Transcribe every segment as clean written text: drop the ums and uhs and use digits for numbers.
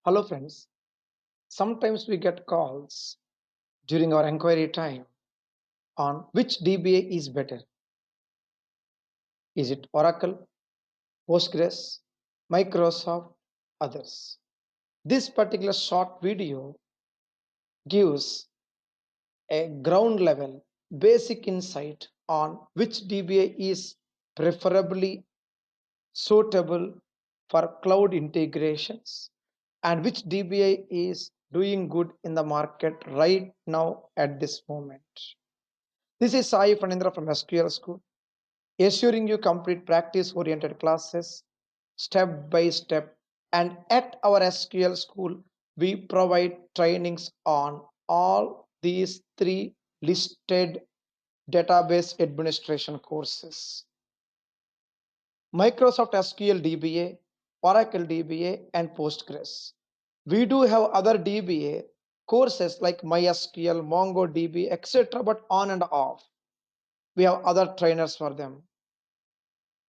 Hello friends, sometimes we get calls during our inquiry time on which DBA is better. Is it Oracle, Postgres, Microsoft, others? This particular short video gives a ground level basic insight on which DBA is preferably suitable for cloud integrations and which DBA is doing good in the market right now at this moment. This is Sai Fanindra from SQL School, assuring you complete practice-oriented classes, step by step. And at our SQL School, we provide trainings on all these three listed database administration courses: Microsoft SQL DBA, Oracle DBA, and Postgres. We do have other DBA courses like MySQL, MongoDB, etc., but on and off. We have other trainers for them.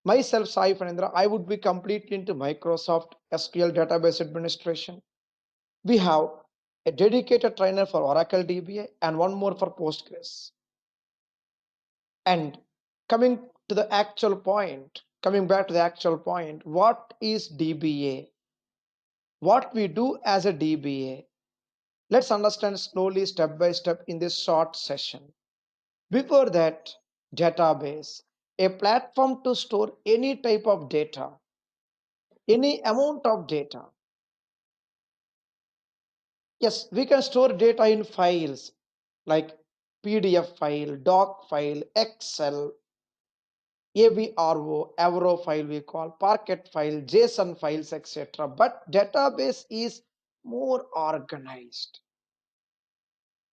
Myself, Sai Fanindra, I would be completely into Microsoft SQL database administration. We have a dedicated trainer for Oracle DBA and one more for Postgres. And coming to the actual point, coming back to the actual point, what is DBA? What we do as a DBA? Let's understand slowly, step by step in this short session. Before that, database, a platform to store any type of data, any amount of data. Yes, we can store data in files like PDF file, doc file, Excel, AVRO, Avro file we call, Parquet file, JSON files, etc. But database is more organized,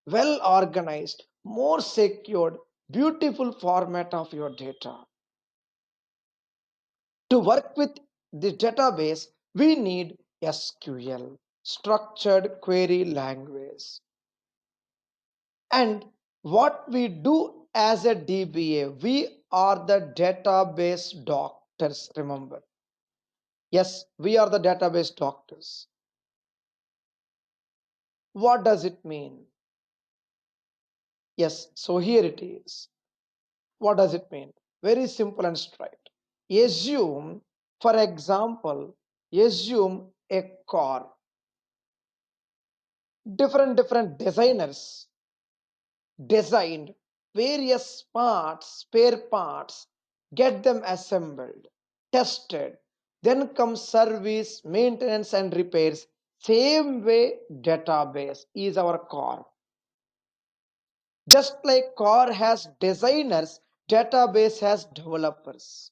well organized, more secured, beautiful format of your data. To work with the database, we need SQL, structured query language. And what we do as a DBA, we are the database doctors, remember. Yes, we are the database doctors. What does it mean? Yes, so here it is. What does it mean? Very simple and straight. Assume, for example, assume a car. Different designers designed various parts, spare parts, get them assembled, tested, then comes service, maintenance, and repairs. Same way, database is our core. Just like core has designers, database has developers.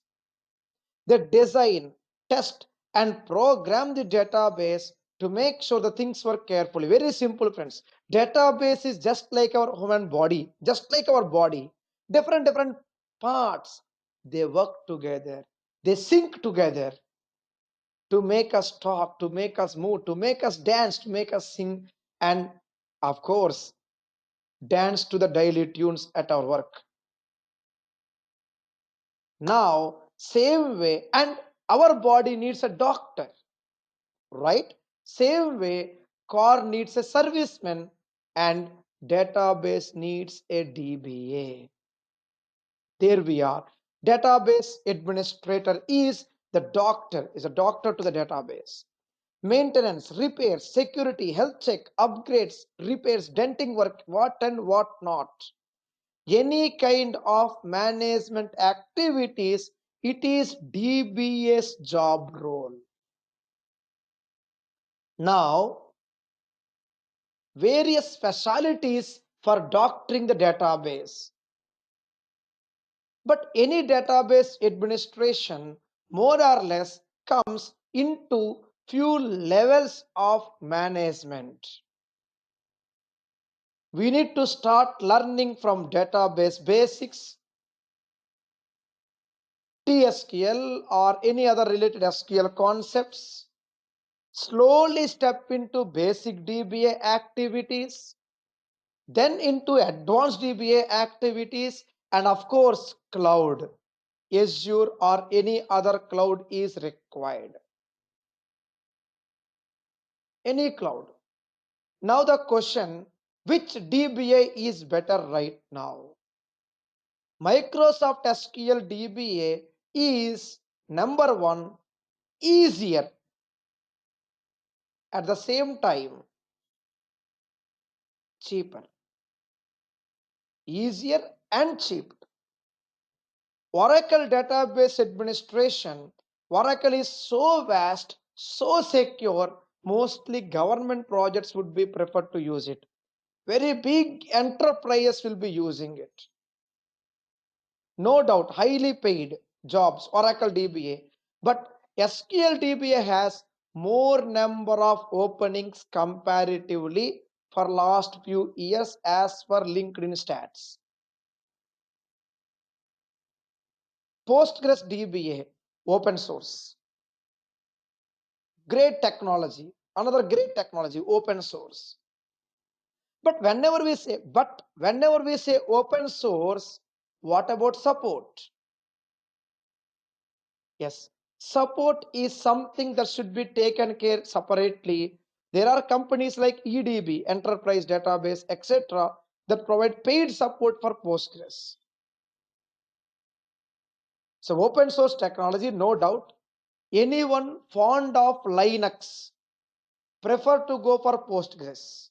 They design, test, and program the database to make sure the things work carefully. Very simple, friends. Database is just like our human body, just like our body. Different parts, they work together. They sync together to make us talk, to make us move, to make us dance, to make us sing, and of course, dance to the daily tunes at our work. Now, same way, and our body needs a doctor, right? Same way, core needs a serviceman and database needs a DBA. There we are. Database administrator is the doctor, is a doctor to the database. Maintenance, repairs, security, health check, upgrades, repairs, denting work, what and what not. Any kind of management activities, it is DBA's job role. Now, various specialties for doctoring the database. But any database administration more or less comes into few levels of management. We need to start learning from database basics, TSQL or any other related SQL concepts. Slowly step into basic DBA activities, then into advanced DBA activities, and of course, cloud. Azure or any other cloud is required. any cloud. Now the question, which DBA is better right now? Microsoft SQL DBA is number one, easier, at the same time cheaper. Easier and cheap. Oracle database administration. Oracle is so vast, so secure, mostly government projects would be preferred to use it. Very big enterprises will be using it. No doubt, highly paid jobs, Oracle DBA. But SQL DBA has more number of openings comparatively for last few years as per LinkedIn stats. Postgres DBA, open source. Great technology. Another great technology, open source. But whenever we say open source, what about support? Yes, support is something that should be taken care separately. There are companies like EDB, Enterprise Database, etc., that provide paid support for Postgres. So open source technology, no doubt. Anyone fond of Linux prefer to go for Postgres.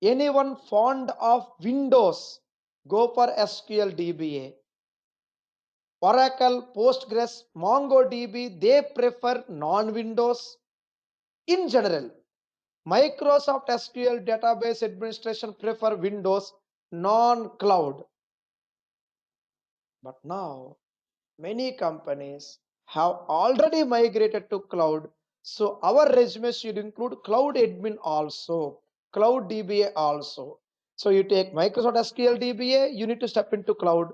Anyone fond of Windows, go for SQL DBA. Oracle, Postgres, MongoDB, they prefer non-Windows. In general, Microsoft SQL database administration prefer Windows, non-cloud. But now, many companies have already migrated to cloud. So our resume should include cloud admin also, cloud DBA also. So you take Microsoft SQL DBA, you need to step into cloud.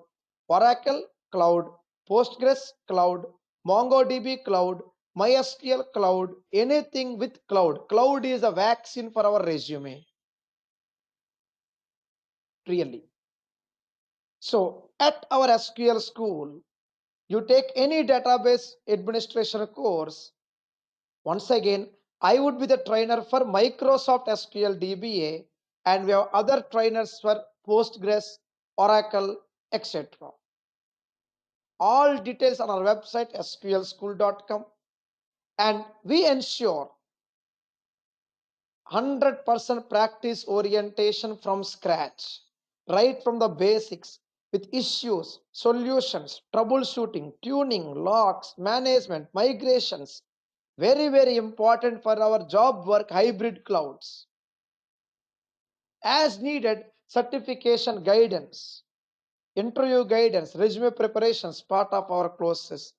Oracle, cloud. Postgres, cloud. MongoDB, cloud. MySQL, cloud. Anything with cloud. Cloud is a vaccine for our resume. Really. So at our SQL school, you take any database administration course. Once again, I would be the trainer for Microsoft SQL DBA, and we have other trainers for Postgres, Oracle, etc. All details on our website sqlschool.com, and we ensure 100% practice orientation from scratch, right from the basics, with issues, solutions, troubleshooting, tuning, logs, management, migrations. Very, very important for our job work hybrid clouds. As needed, certification guidance, interview guidance, resume preparations, part of our courses,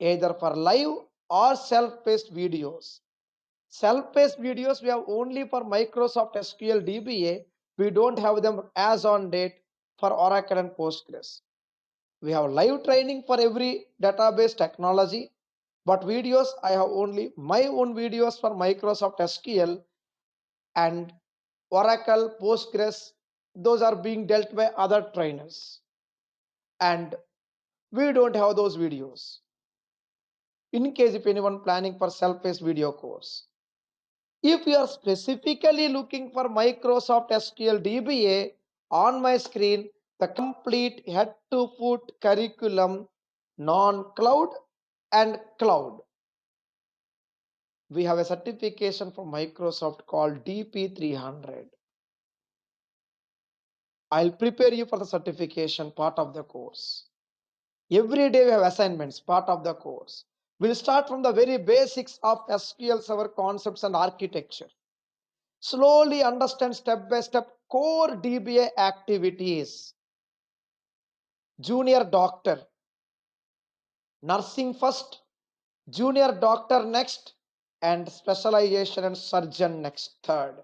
either for live or self-paced videos. Self-paced videos we have only for Microsoft SQL DBA. We don't have them as on date for Oracle and Postgres. We have live training for every database technology, but videos, I have only my own videos for Microsoft SQL and Oracle, Postgres. Those are being dealt by other trainers. And we don't have those videos. In case if anyone planning for self-paced video course. If you are specifically looking for Microsoft SQL DBA, on my screen, the complete head-to-foot curriculum, non-cloud and cloud. We have a certification from Microsoft called DP300. I'll prepare you for the certification part of the course. Every day we have assignments, part of the course. We'll start from the very basics of SQL Server concepts and architecture. Slowly understand step by step core DBA activities. Junior doctor, nursing first, junior doctor next, and specialization and surgeon next, third.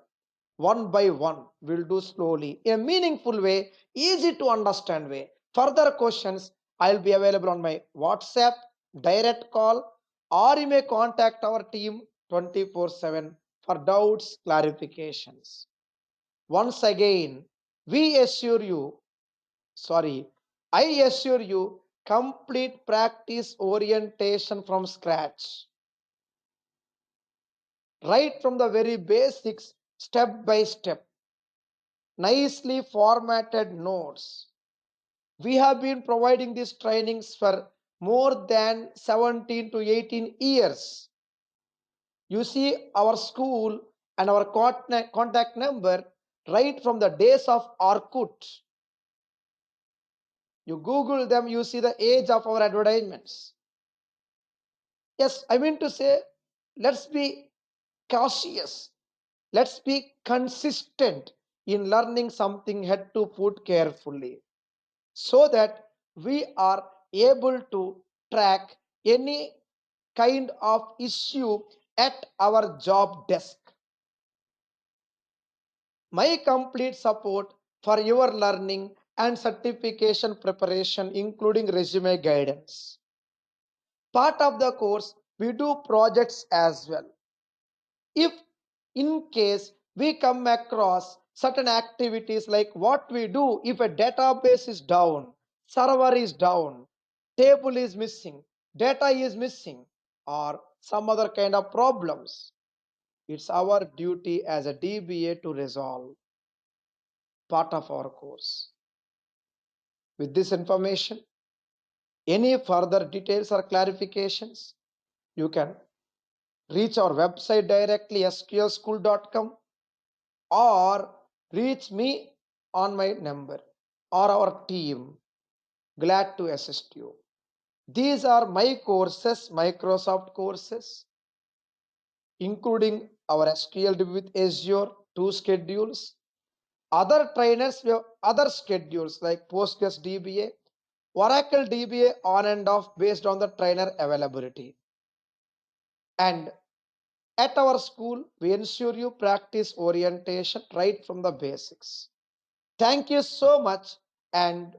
One by one, we'll do slowly in a meaningful way, easy to understand way. Further questions, I'll be available on my WhatsApp, direct call, or you may contact our team 24/7 for doubts, clarifications. Once again, I assure you, complete practice orientation from scratch. right from the very basics, step by step, nicely formatted notes. We have been providing these trainings for more than 17 to 18 years. You see our school and our contact number right from the days of Orkut. You Google them, you see the age of our advertisements. Yes, I mean to say, let's be cautious. Let's be consistent in learning something head to foot carefully so that we are able to track any kind of issue at our job desk. My complete support for your learning and certification preparation, including resume guidance. Part of the course, we do projects as well. If in case we come across certain activities like what we do if a database is down, server is down, table is missing, data is missing, or some other kind of problems, it's our duty as a DBA to resolve, part of our course. With this information, any further details or clarifications, you can reach our website directly, sqlschool.com, or reach me on my number or our team. Glad to assist you. These are my courses, Microsoft courses, including our SQL with Azure, 2 schedules. Other trainers, we have other schedules like Postgres DBA, Oracle DBA on and off based on the trainer availability. And at our school, we ensure you practice orientation right from the basics. Thank you so much and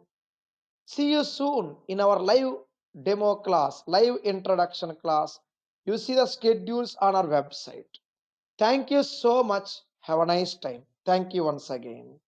see you soon in our live demo class, live introduction class. You see the schedules on our website. Thank you so much. Have a nice time. Thank you once again.